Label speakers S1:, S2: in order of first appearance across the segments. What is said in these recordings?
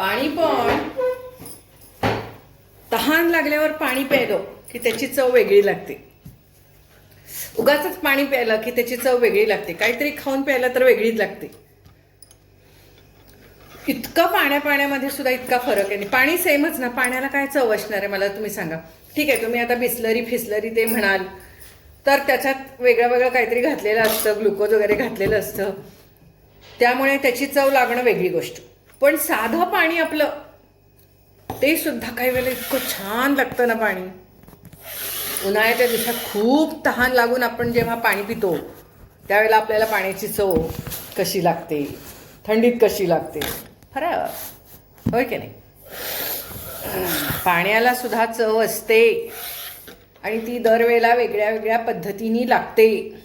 S1: पाणी पण तहान लागल्यावर पाणी प्यायलं की त्याची चव वेगळी लागते. उगाचच पाणी प्यायलं की त्याची चव वेगळी लागते. काहीतरी खाऊन प्यायला तर वेगळीच लागते. इतका पाण्यामध्ये सुद्धा इतका फरक आहे. पाणी सेमच ना, पाण्याला काय चव असणार आहे मला तुम्ही सांगा. ठीक आहे, तुम्ही आता बिस्लरी फिस्लरी ते म्हणाल तर त्याच्यात वेगळं काहीतरी घातलेलं असतं, ग्लुकोज वगैरे घातलेलं असतं, त्यामुळे त्याची चव लागणं वेगळी गोष्ट. पण साधं पाणी आपलं ते सुद्धा काही वेळेला इतकं छान लागतं ना पाणी. उन्हाळ्याच्या दिवसात खूप तहान लागून आपण जेव्हा पाणी पितो त्यावेळेला आपल्याला पाण्याची चव कशी लागते, थंडीत कशी लागते, फरक होय की नाही. पाण्याला सुद्धा चव असते आणि ती दरवेळेला वेगळ्या पद्धतीने लागते.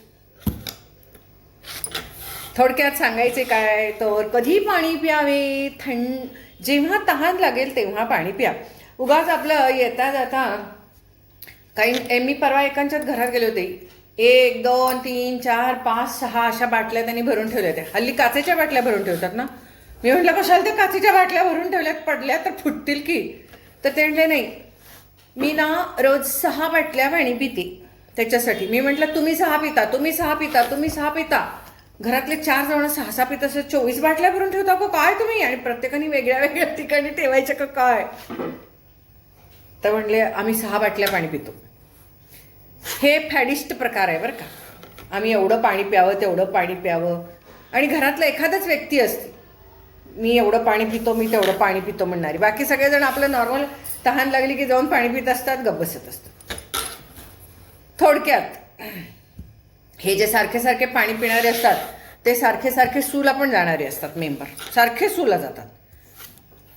S1: थोडक्यात सांगायचे काय तर कधी पाणी प्यावे, जेव्हा तहान लागेल तेव्हा पाणी प्या. उगाच आपलं येता जाता काही मी परवा एकांच्यात घरात गेले होते. 1 2 3 4 5 6 अशा बाटल्या त्यांनी भरून ठेवल्या होत्या. हल्ली काचेच्या बाटल्या भरून ठेवतात ना. मी म्हटलं कशाला त्या काचेच्या बाटल्या भरून ठेवल्यात, पडल्या तर फुटतील की. तर ते म्हटले नाही, मी ना रोज 6 बाटल्या पाणी पिते त्याच्यासाठी. मी म्हटलं तुम्ही 6 पिता, तुम्ही 6 पिता, तुम्ही 6 पिता, घरातले 4 जण 6 पित असं 24 बाटल्या भरून ठेवता का काय तुम्ही, आणि प्रत्येकाने वेगळ्या ठिकाणी ठेवायच्या का काय. तर म्हणले आम्ही 6 बाटल्या पाणी पितो. हे फॅडिस्ट प्रकार आहे बरं का. आम्ही एवढं पाणी प्यावं, तेवढं पाणी प्यावं, आणि घरातला एखादाच व्यक्ती असते मी एवढं पाणी पितो, मी तेवढं पाणी पितो म्हणणारी. बाकी सगळेजण आपलं नॉर्मल तहान लागली की जाऊन पाणी पित असतात, गप्प बसत असतात. थोडक्यात हे जे सारखे पाणी पिणारे असतात ते सारखे सूला पण जाणारे असतात. मेंबर सारखे सूला जातात.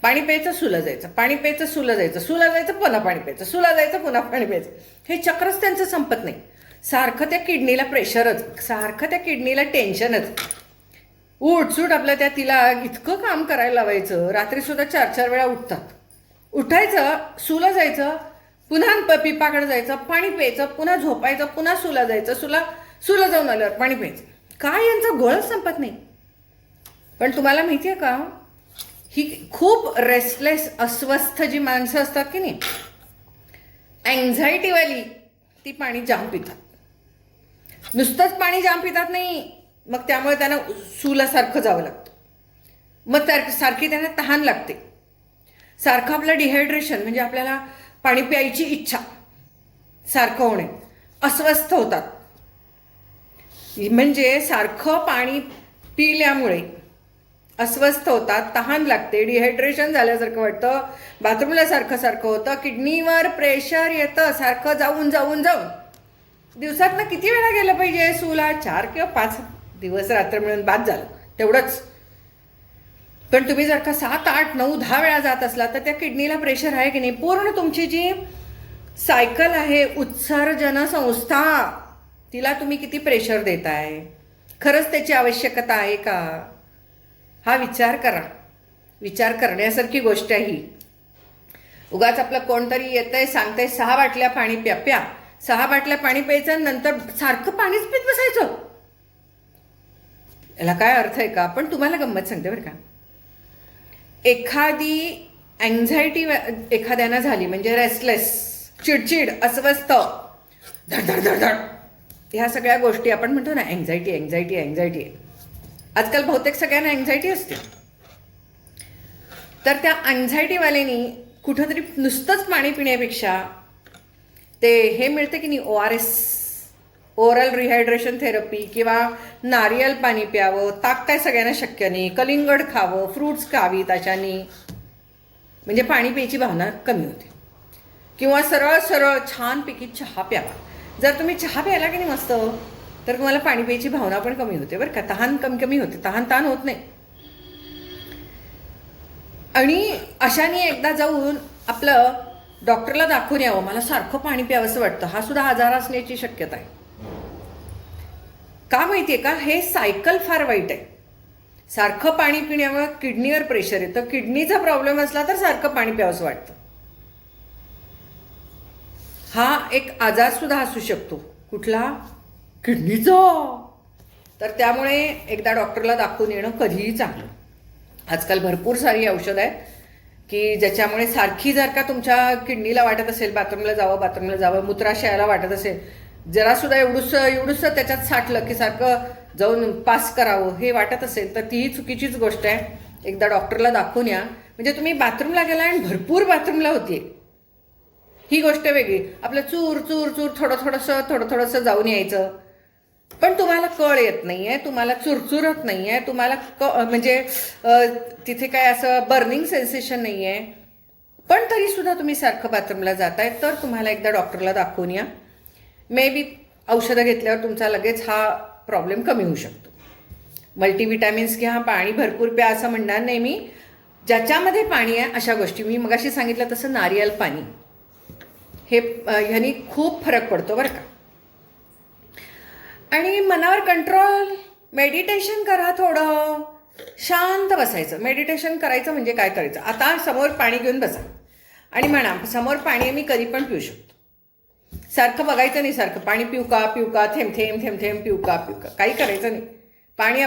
S1: पाणी प्यायचं सुला जायचं, पाणी प्यायचं सुला जायचं, सुला जायचं पुन्हा पाणी प्यायचं, सुला जायचं पुन्हा पाणी प्यायचं. हे चक्रच त्यांचं संपत नाही. सारखं त्या किडनीला प्रेशरच, सारखं त्या किडनीला टेन्शनच. उठसूट आपल्या त्या तिला इतकं काम करायला लावायचं. रात्री सुद्धा 4 वेळा उठतात. उठायचं, सुला जायचं, पुन्हा पिपाकडे जायचं, पाणी प्यायचं, पुन्हा झोपायचं, पुन्हा सुला जायचं, सुला जाऊन आल्यावर पाणी प्यायचं. काय यांचा गोळच संपत नाही. पण तुम्हाला माहिती आहे का, ही खूप रेस्टलेस अस्वस्थ जी माणसं असतात की नाही, अँझायटीवाली, ती पाणी जाम पितात. नुसतंच पाणी जाम पितात नाही, मग त्यामुळे त्यांना सुलासारखं जावं लागतं. मग सारखी त्यांना तहान लागते. सारखं आपलं डिहायड्रेशन म्हणजे आपल्याला पाणी प्यायची इच्छा सारखं होणे, अस्वस्थ होतात. म्हणजे सारखं पाणी पिल्यामुळे अस्वस्थ होतात, तहान लागते, डिहायड्रेशन झाल्यासारखं वाटतं, बाथरूमला सारखं होतं, किडनीवर प्रेशर येतं सारखं जाऊन. दिवसात ना किती वेळा गेलं पाहिजे सुला? 4 किंवा 5 दिवस रात्र मिळून बाद झालं तेवढंच. पण तुम्ही जर का 7 8 9 10 वेळा जात असला तर त्या किडनीला प्रेशर आहे की नाही, पूर्ण तुमची जी सायकल आहे उत्सर्जन संस्था, तिला तुम्ही किती प्रेशर देताय? खरंच त्याची आवश्यकता आहे का? हा विचार करा. विचार करण्यासारखी गोष्ट आहे ही. उगाच आपलं कोणतरी येतंय सांगतंय 6 बाटल्या पाणी प्या, 6 बाटल्या पाणी प्यायचं, नंतर सारखं पाणीच पित बसायचं. याला काय अर्थ आहे का? पण तुम्हाला गंमत सांगते बरं का. एखादी अँझायटी एखाद्यानं झाली म्हणजे रेस्टलेस, चिडचिड, अस्वस्थ, धड, ह्या सगळ्या गोष्टी आपण म्हणतो ना, अँझायटी. आजकाल बहुतेक सगळ्यांना अँझायटी असते. तर त्या अँझायटीवाल्यांनी कुठंतरी नुसतंच पाणी पिण्यापेक्षा ते हे मिळतं की नाही, ORS, ओरल रिहायड्रेशन थेरपी, किंवा नारियल पाणी प्यावं. ताक काय सगळ्यांना शक्य नाही. कलिंगड खावं, फ्रूट्स खावीत, अशाने म्हणजे पाणी प्यायची भावना कमी होते. किंवा सरळ छानपैकी चहा प्यावा. जर तुम्ही चहा प्यायला की नाही मस्त, तर तुम्हाला पाणी प्यायची भावना पण कमी होते बरं का. तहान कमी होते, तहान होत नाही. आणि अशाने एकदा जाऊन आपलं डॉक्टरला दाखवून यावं. मला सारखं पाणी प्यावंसं वाटतं, हा सुद्धा आजार असण्याची शक्यता आहे. का माहिती आहे का? हे सायकल फार वाईट आहे. सारखं पाणी पिण्यामुळे किडनीवर प्रेशर येतं. किडनीचा प्रॉब्लेम असला तर सारखं पाणी प्यावंसं वाटतं. हा एक आजार सुद्धा असू शकतो. कुठला? किडनीचा. तर त्यामुळे एकदा डॉक्टरला दाखवून येणं कधीही चांगलं. आजकाल भरपूर सारी औषधं आहेत की ज्याच्यामुळे सारखी जर का तुमच्या किडनीला वाटत असेल बाथरूमला जावं मूत्राशयाला वाटत असेल, जरासुद्धा एवढूसं त्याच्यात साठलं की सारखं जाऊन पास करावं हे वाटत असेल तर तीही चुकीचीच गोष्ट आहे. एकदा डॉक्टरला दाखवून या. म्हणजे तुम्ही बाथरूमला गेला आणि भरपूर बाथरूमला होतीये ही गोष्ट वेगळी. आपलं चूर चूर चूर थोडं थोडंसं जाऊन यायचं, पण तुम्हाला कळ येत नाहीये, तुम्हाला चुरचुरत नाहीये, तुम्हाला म्हणजे तिथे काय असं बर्निंग सेन्सेशन नाहीये, पण तरी सुद्धा तुम्ही सारखं बाथरूमला जाताय तर तुम्हाला एकदा डॉक्टरला दाखवून या. मे बी औषधं घेतल्यावर तुमचा लगेच हा प्रॉब्लेम कमी होऊ शकतो. मल्टीविटॅमिन्स घ्या, पाणी भरपूर प्या असं म्हणणार नाही मी. ज्याच्यामध्ये पाणी आहे अशा गोष्टी, मी मगाशी सांगितलं तसं नारियल पाणी हे ह्यानी खूप फरक पडतो बरं का. आणि मनावर कंट्रोल, मेडिटेशन करा, थोडं शांत बसायचं. मेडिटेशन करायचं म्हणजे काय करायचं, आता समोर पाणी घेऊन बसा आणि म्हणा समोर पाणी मी कधी पण पिऊ शकतो. सारखं बघायचं नाही, सारखं पाणी पिऊ का थेंब थेंब थेंब थेंब पिऊ का काही करायचं नाही. पाणी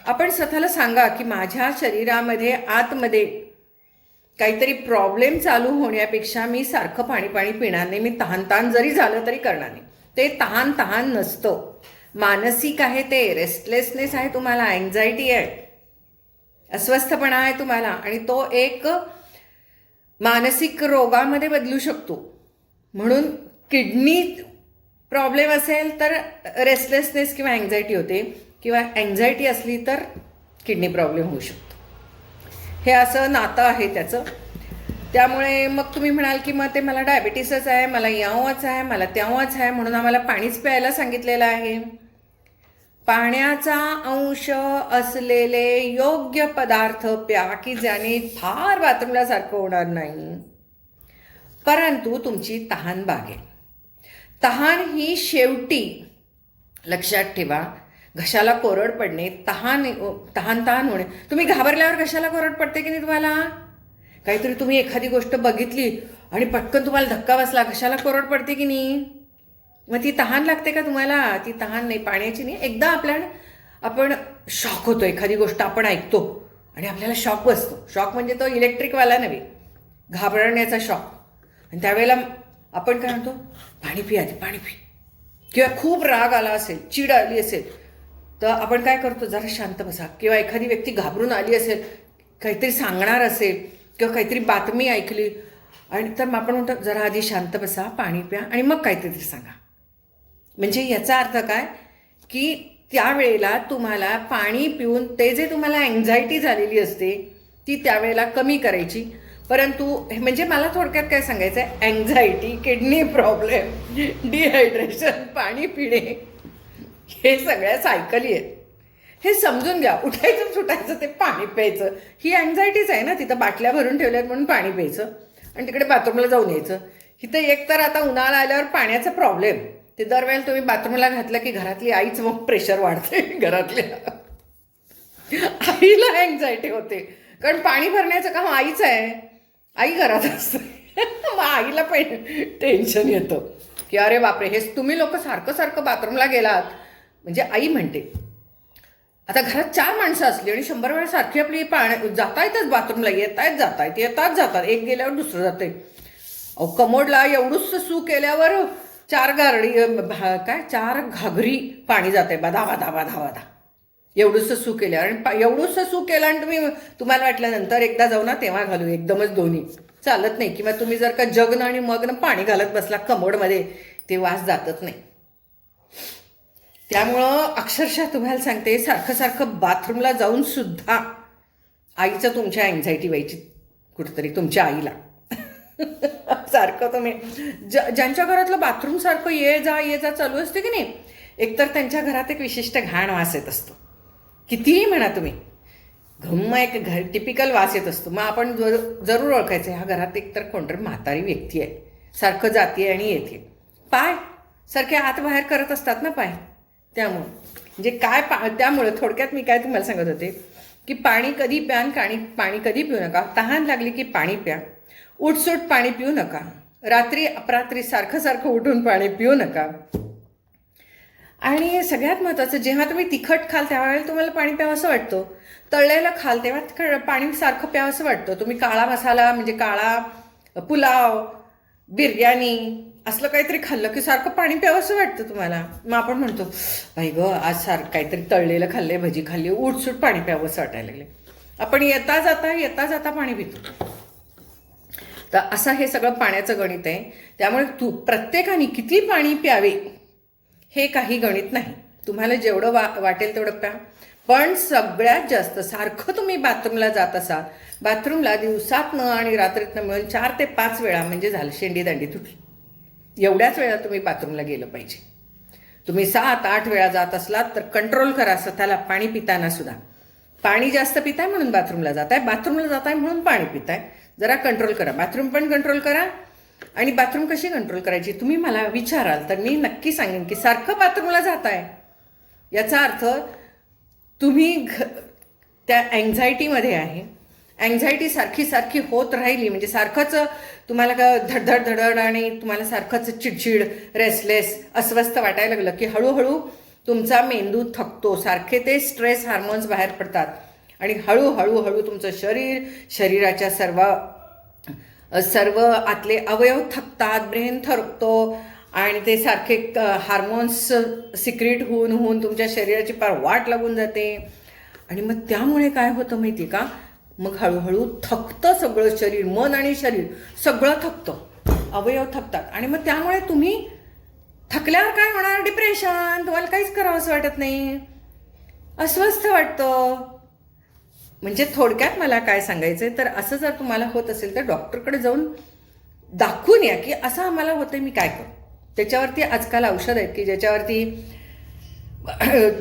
S1: आपण स्वतःला सांगा की माझ्या शरीरामध्ये आतमध्ये काहीतरी प्रॉब्लेम चालू होण्यापेक्षा मी सारखं पाणी पिणार नाही, मी तहान जरी झालं तरी करणार नाही. ते तहान नसतं, मानसिक आहे, ते रेस्टलेसनेस आहे, तुम्हाला अँझायटी आहे, अस्वस्थपणा आहे तुम्हाला, आणि तो एक मानसिक रोगामध्ये बदलू शकतो. म्हणून किडनी प्रॉब्लेम असेल तर रेस्टलेसनेस किंवा अँझायटी होते, किंवा अँझायटी असली तर किडनी प्रॉब्लेम होऊ शकतो. हे असं नातं आहे त्याचं. त्यामुळे मग तुम्ही म्हणाल की मग ते मला डायबिटीसच आहे, मला यावंच आहे, मला त्यावंच आहे, म्हणून आम्हाला पाणीच प्यायला सांगितलेलं आहे. पाण्याचा अंश असलेले योग्य पदार्थ प्या की ज्याने फार बाथरूमला सारखं होणार नाही, परंतु तुमची तहान भागेल. तहान ही शेवटी लक्षात ठेवा, घशाला कोरड पडणे, तहान होणे. तुम्ही घाबरल्यावर घशाला कोरड पडते की नाही तुम्हाला? काहीतरी तुम्ही एखादी गोष्ट बघितली आणि पटकन तुम्हाला धक्का बसला, घशाला कोरड पडते की नाही? मग ती तहान लागते का तुम्हाला? ती तहान नाही, पाण्याची नाही. एकदा आपण शॉक होतो, एखादी गोष्ट आपण ऐकतो आणि आपल्याला शॉक बसतो. शॉक म्हणजे तो इलेक्ट्रिकवाला नव्हे, घाबरण्याचा शॉक. आणि त्यावेळेला आपण काय म्हणतो, पाणी पी आधी, पाणी पी. किंवा खूप राग आला असेल, चीड आली असेल तर आपण काय करतो, जरा शांत बसा. किंवा एखादी व्यक्ती घाबरून आली असेल, काहीतरी सांगणार असेल किंवा काहीतरी बातमी ऐकली, आणि तर आपण म्हणतो जरा आधी शांत बसा, पाणी प्या आणि मग काहीतरी सांगा. म्हणजे याचा अर्थ काय की त्यावेळेला तुम्हाला पाणी पिऊन ते जे तुम्हाला अँझायटी झालेली असते ती त्यावेळेला कमी करायची. परंतु म्हणजे मला थोडक्यात काय सांगायचं आहे, अँझायटी, किडनी प्रॉब्लेम, डिहायड्रेशन, पाणी पिणे हे सगळ्या सायकली आहेत. हे समजून घ्या. उठायचं सुटायचं ते पाणी प्यायचं, ही अँझायटीच आहे ना. तिथं बाटल्या भरून ठेवल्यात म्हणून पाणी प्यायचं आणि तिकडे बाथरूमला जाऊन यायचं. इथं एक तर आता उन्हाळा आल्यावर पाण्याचा प्रॉब्लेम, ते दरवेळेला तुम्ही बाथरूमला घातलं की घरातली आईच मग प्रेशर वाढते. घरातल्या आईला अँझायटी होते, कारण पाणी भरण्याचं काम आईच आहे, आई घरात असते. मग आईला पण टेन्शन येतं की अरे बापरे, हे तुम्ही लोक सारखं बाथरूमला गेलात. म्हणजे आई म्हणते, आता घरात 4 माणसं असली आणि 100 वेळा सारखी आपली जाता येतच बाथरूमला, येतात जातात, एक गेल्यावर दुसरं जाते. अहो कमोडला एवढूच सू केल्यावर 4 घागरी पाणी जाते, बाधा बाधा बाधा बाधा. एवढंसं सू केल्यावर, आणि एवढंसं सू केलं आणि तुम्हाला वाटलं नंतर एकदा जाऊ ना तेव्हा घालू, एकदमच दोन्ही चालत नाही. किंवा तुम्ही जर का जगनं आणि मगनं पाणी घालत बसला कमोडमध्ये, ते वास जातच नाही. त्यामुळं अक्षरशः तुम्हाला सांगते, सारखं बाथरूमला जाऊन सुद्धा आईचं तुमच्या अँझायटी व्हायची कुठंतरी, तुमच्या आईला. सारखं तुम्ही ज्यांच्या घरातलं बाथरूम सारखं ये जा चालू असते की नाही, एकतर त्यांच्या घरात एक विशिष्ट घाण वास येत असतो. कितीही म्हणा तुम्ही, एक टिपिकल वास येत असतो. मग आपण जरूर ओळखायचं, ह्या घरात एकतर कोणतरी म्हातारी व्यक्ती आहे, सारखं जाते आणि येते. पाय सारखे आत बाहेर करत असतात ना पाय, त्यामुळं म्हणजे त्यामुळं थोडक्यात मी काय तुम्हाला सांगत होते की पाणी कधी प्या आणि पाणी कधी पिऊ नका. तहान लागली की पाणी प्या, उठसूट पाणी पिऊ नका, रात्री अपरात्री सारखं उठून पाणी पिऊ नका. आणि सगळ्यात महत्त्वाचं, जेव्हा तुम्ही तिखट खाल त्यावेळेला तुम्हाला पाणी प्यावंसं वाटतं, तळलेलं खाल तेव्हा पाणी सारखं प्यावंसं वाटतं. तुम्ही काळा मसाला म्हणजे काळा पुलाव, बिर्याणी असलं काहीतरी खाल्लं की सारखं पाणी प्यावंसं वाटतं तुम्हाला. मग आपण म्हणतो भाई ग आज सारखं काहीतरी तळलेलं खाल्ले, भजी खाल्ली, उठसूट पाणी प्यावंसं वाटायला लागले. आपण येता जाता पाणी पितो. तर असं हे सगळं पाण्याचं गणित आहे. त्यामुळे प्रत्येकाने किती पाणी प्यावे हे काही गणित नाही. तुम्हाला जेवढं वाटेल तेवढं प्या. पण सगळ्यात जास्त सारखं तुम्ही बाथरूमला जात असाल, बाथरूमला दिवसातनं आणि रात्रीतनं मिळून 4 ते 5 वेळा म्हणजे झालं शेंडी दांडी तुटली. एवढ्याच वेळा तुम्ही बाथरूमला गेलं पाहिजे. तुम्ही 7-8 वेळा जात असलात तर कंट्रोल करा स्वतःला. पाणी पिताना सुद्धा पाणी जास्त पिताय म्हणून बाथरूमला जाताय, बाथरूमला जाताय म्हणून पाणी पिताय. जरा कंट्रोल करा. बाथरूम पण कंट्रोल करा. आणि बाथरूम कशी कंट्रोल करायची तुम्ही मला विचाराल तर मी नक्की सांगेन की सारखं बाथरूमला जाताय याचा अर्थ तुम्ही त्या अँझायटीमध्ये आहे. अँझायटी सारखी होत राहिली म्हणजे सारखंच तुम्हाला धडधड आणि तुम्हाला सारखंच चिडचिड, रेस्टलेस, अस्वस्थ वाटायला लागलं की हळूहळू तुमचा मेंदू थकतो. सारखे ते स्ट्रेस हार्मोन्स बाहेर पडतात आणि हळूहळू तुमचं शरीराच्या सर्व आतले अवयव थकतात, ब्रेन थकतो आणि ते सारखे हार्मोन्स सिक्रेट होऊन तुमच्या शरीराची फार वाट लागून जाते. आणि मग त्यामुळे काय होतं माहिती आहे का, मग हळूहळू थकतं सगळं शरीर, मन आणि शरीर सगळं थकतं, अवयव थकतात. आणि मग त्यामुळे तुम्ही थकल्यावर काय होणार, डिप्रेशन, तुम्हाला काहीच करावं असं वाटत नाही, अस्वस्थ वाटतं. म्हणजे थोडक्यात मला काय सांगायचं आहे तर असं जर तुम्हाला होत असेल तर डॉक्टरकडे जाऊन दाखवून या की असं आम्हाला होतं, मी काय करू. त्याच्यावरती आजकाल औषध आहेत की ज्याच्यावरती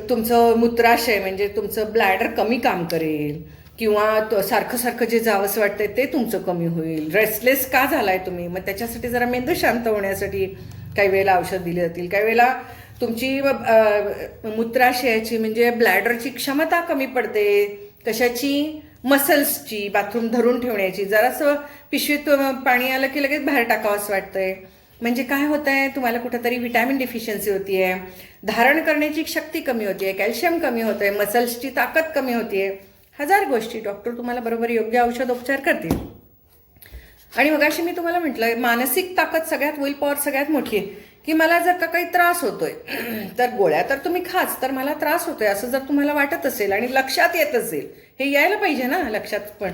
S1: तुमचं मूत्राशय म्हणजे तुमचं ब्लॅडर कमी काम करेल किंवा सारखं जे जावंसं वाटतंय ते तुमचं कमी होईल. रेस्टलेस का झालाय तुम्ही, मग त्याच्यासाठी जरा मेंदू शांत होण्यासाठी काही वेळेला औषध दिली जातील. काही वेळेला तुमची मूत्राशयाची म्हणजे ब्लॅडरची क्षमता कमी पडते. कशाची, मसल्सची, बाथरूम धरून ठेवण्याची. जरासं पिशवीत पाणी आलं की लगेच बाहेर टाकावं असं वाटतंय. म्हणजे काय होत आहे, तुम्हाला कुठंतरी व्हिटॅमिन डिफिशियन्सी होती आहे, धारण करण्याची शक्ती कमी होती आहे, कॅल्शियम कमी होत आहे, मसल्सची ताकद कमी होती आहे. 1000 गोष्टी डॉक्टर तुम्हाला बरोबर योग्य औषधोपचार करतील. आणि मगाशी मी तुम्हाला म्हटलं मानसिक ताकद सगळ्यात, विल पॉवर सगळ्यात मोठी आहे. की मला जर का काही त्रास होतोय तर गोळ्या तर तुम्ही खाच, तर मला त्रास होतोय असं जर तुम्हाला वाटत असेल आणि लक्षात येत असेल, हे यायला पाहिजे ना लक्षात. पण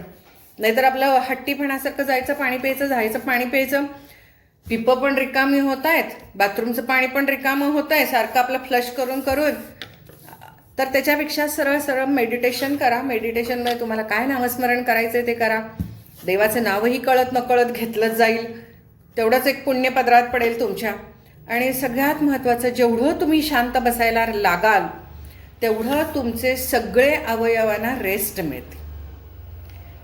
S1: नाहीतर आपलं हट्टीपणासारखं जायचं, पाणी प्यायचं, जायचं, पाणी प्यायचं, पिपं पण रिकामी होत आहेत, बाथरूमचं पाणी पण रिकामं होत आहे सारखं आपलं फ्लश करून. तर त्याच्यापेक्षा सरळ मेडिटेशन करा. मेडिटेशनमध्ये तुम्हाला काय नामस्मरण करायचं ते करा. देवाचं नावही कळत नकळत घेतलं जाईल, तेवढंच एक पुण्य पदरात पडेल तुमच्या. आणि सगळ्यात महत्त्वाचं, जेवढं तुम्ही शांत बसायला लागाल तेवढं तुमचे सगळे अवयवांना रेस्ट मिळते.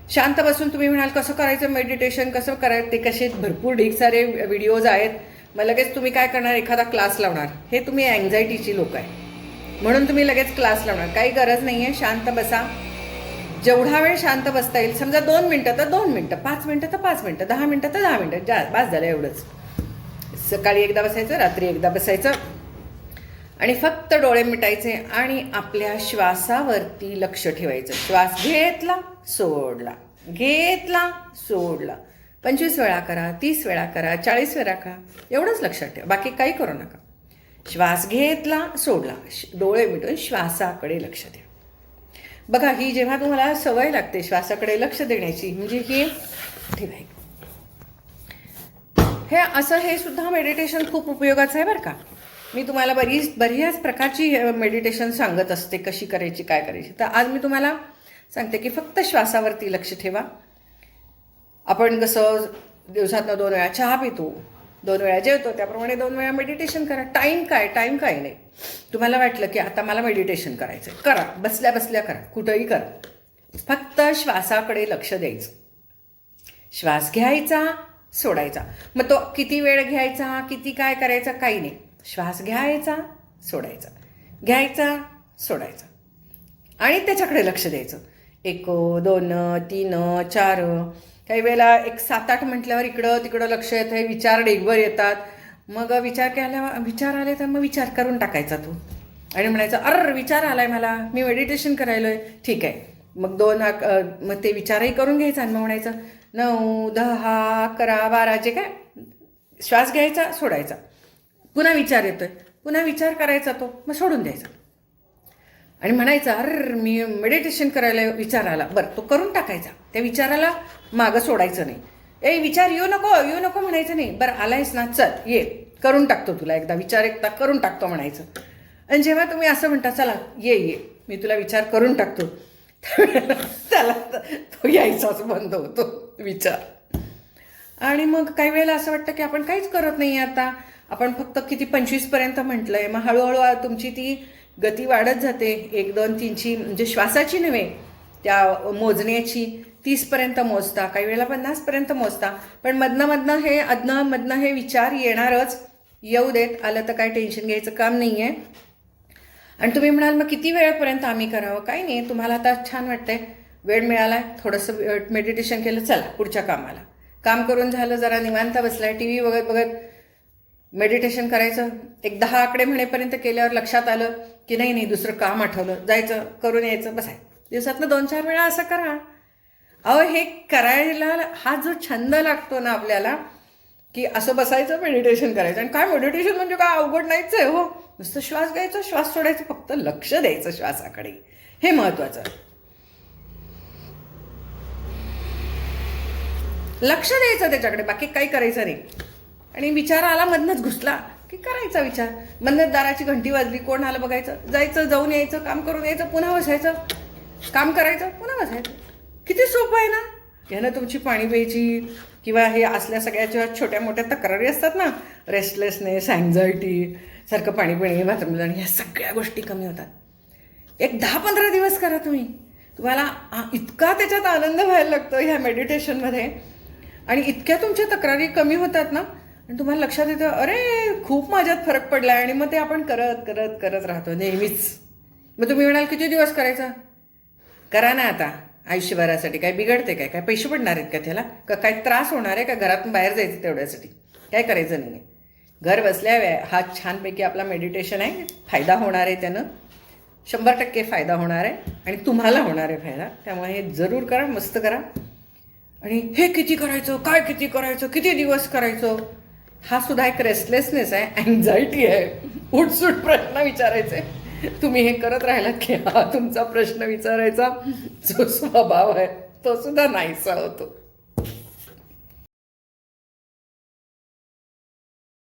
S1: शांत बसून तुम्ही म्हणाल कसं करायचं मेडिटेशन, कसं करायचं, ते कसे भरपूर ढीग सारे व्हिडिओज आहेत. मग लगेच तुम्ही काय करणार, एखादा क्लास लावणार. हे तुम्ही अँझायटीची लोक आहे म्हणून तुम्ही लगेच क्लास लावणार. काही गरज नाही आहे. शांत बसा. जेवढा वेळ शांत बसता येईल, समजा 2 मिनटं तर 2 मिनटं, 5 मिनटं तर 5 मिनटं, 10 मिनटं तर 10 मिनटं, बास झालं एवढंच. सकाळी एकदा बसायचं, रात्री एकदा बसायचं आणि फक्त डोळे मिटायचे आणि आपल्या श्वासावरती लक्ष ठेवायचं. श्वास घेतला, सोडला, घेतला, सोडला. 25 वेळा करा, 30 वेळा करा, 40 वेळा करा, एवढंच लक्षात ठेवा. बाकी काही करू नका. श्वास घेतला, सोडला, डोळे मिटून श्वासाकडे लक्ष द्या. बघा, ही जेव्हा तुम्हाला सवय लागते श्वासाकडे लक्ष देण्याची, म्हणजे ही ठेवाय हे सुद्धा मेडिटेशन खूप उपयोगाचं आहे बरं का. मी तुम्हाला बऱ्याच प्रकारची मेडिटेशन सांगत असते, कशी करायची, काय करायची. तर आज मी तुम्हाला सांगते की फक्त श्वासावरती लक्ष ठेवा. आपण कसं दिवसातनं 2 वेळा चहा पितो, 2 वेळा जेवतो, त्याप्रमाणे 2 वेळा मेडिटेशन करा. टाईम काय नाही. तुम्हाला वाटलं की आता मला मेडिटेशन करायचं, करा. बसल्या बसल्या करा, कुठंही करा. फक्त श्वासाकडे लक्ष द्यायचं. श्वास घ्यायचा, सोडायचा. मग तो किती वेळ घ्यायचा, किती काय करायचा, काही नाही. श्वास घ्यायचा, सोडायचा, घ्यायचा, सोडायचा आणि त्याच्याकडे लक्ष द्यायचं. 1, 2, 3, 4. काही वेळेला 7-8 म्हटल्यावर इकडं तिकडं लक्ष येतं, विचार ढेगभर येतात. मग विचार आले तर मग विचार करून टाकायचा तू आणि म्हणायचं विचार आलाय मला, मी मेडिटेशन करायलोय, ठीक आहे. मग मग ते विचारही करून घ्यायचा आणि मग म्हणायचं 9, 10, 11, 12 जे काय श्वास घ्यायचा, सोडायचा. पुन्हा विचार येतोय, पुन्हा विचार करायचा तो, मग सोडून द्यायचा आणि म्हणायचं मी मेडिटेशन करायला विचार आला, बरं तो करून टाकायचा. त्या विचाराला मागं सोडायचं नाही. विचार येऊ नको म्हणायचं नाही. बरं आलायस ना, चल ये करून टाकतो तुला एकदा करून टाकतो म्हणायचं. आणि जेव्हा तुम्ही असं म्हणता चला ये मी तुला विचार करून टाकतो, त्याला तो यायचाच बंद होतो विचार. आणि मग काही वेळेला असं वाटतं की आपण काहीच करत नाही आता, आपण फक्त किती 25पर्यंत म्हटलंय, मग हळूहळू तुमची ती गती वाढत जाते. 1, 2, 3ची म्हणजे श्वासाची नव्हे, त्या मोजण्याची 30पर्यंत मोजता, काही वेळेला 50पर्यंत मोजता. पण मधनं हे विचार येणारच, येऊ देत. आलं तर काय टेन्शन घ्यायचं काम नाही आहे. आणि तुम्ही म्हणाल मग किती वेळपर्यंत आम्ही करावं? काही नाही, तुम्हाला आता छान वाटतंय, वेळ मिळाला, थोडंसं मेडिटेशन केलं, चला पुढच्या कामाला. काम करून झालं, जरा निवांत बसलाय, टी व्ही बघत मेडिटेशन करायचं. 10 आकडे म्हणेपर्यंत केल्यावर लक्षात आलं की नाही दुसरं काम आठवलं, जायचं करून यायचं, बसायचं. दिवसातनं 2-4 वेळा असं करा. हे करायला हा जो छंद लागतो ना आपल्याला, की असं बसायचं मेडिटेशन करायचं. आणि काय मेडिटेशन म्हणजे काय अवघड नाहीच आहे हो, नुसतं श्वास घ्यायचा, श्वास सोडायचं, फक्त लक्ष द्यायचं श्वासाकडे, हे महत्वाचं. लक्ष द्यायचं त्याच्याकडे, बाकी काही करायचं नाही. आणि विचार आला मधनच घुसला की करायचा विचार. मधनच दाराची घंटी वाजली, कोण आलं बघायचं, जायचं, जाऊन यायचं, काम करून यायचं, पुन्हा बसायचं, काम करायचं, पुन्हा बसायचं. किती सोपं आहे ना. ह्यानं तुमची पाणी प्यायची किंवा हे असल्या सगळ्या जेव्हा छोट्या मोठ्या तक्रारी असतात ना, रेस्टलेसनेस, अँझायटी, सारखं पाणी पिणे, बाथरूम जाणे, ह्या सगळ्या गोष्टी कमी होतात. 10-15 दिवस करा तुम्ही, तुम्हाला इतका त्याच्यात आनंद व्हायला लागतो ह्या मेडिटेशनमध्ये. आणि इतक्या तुमच्या तक्रारी कमी होतात ना, आणि तुम्हाला लक्षात येतं खूप माझ्यात फरक पडला आहे. आणि मग ते आपण करत राहतो नेहमीच. मग तुम्ही म्हणाल किती दिवस करायचा? करा ना आता, आयुष्यभरासाठी. काय बिघडते काय पैसे पडणार आहेत का त्याला? काय त्रास होणार आहे का? घरातून बाहेर जायचं तेवढ्यासाठी? काय करायचं नाही. घर बसल्या हा छानपैकी आपला मेडिटेशन आहे, फायदा होणार आहे त्यानं, 100% फायदा होणार आहे. आणि तुम्हाला होणार आहे फायदा. त्यामुळे हे जरूर करा, मस्त करा. आणि हे किती करायचं, काय किती करायचं, किती दिवस करायचं, हा सुद्धा एक रेस्टलेसनेस आहे, अँझायटी आहे. उठसूट प्रश्न विचारायचे. तुम्ही हे करत राहिलात की हा तुमचा प्रश्न विचारायचा जो स्वभाव आहे तो सुद्धा नाहीसा होतो.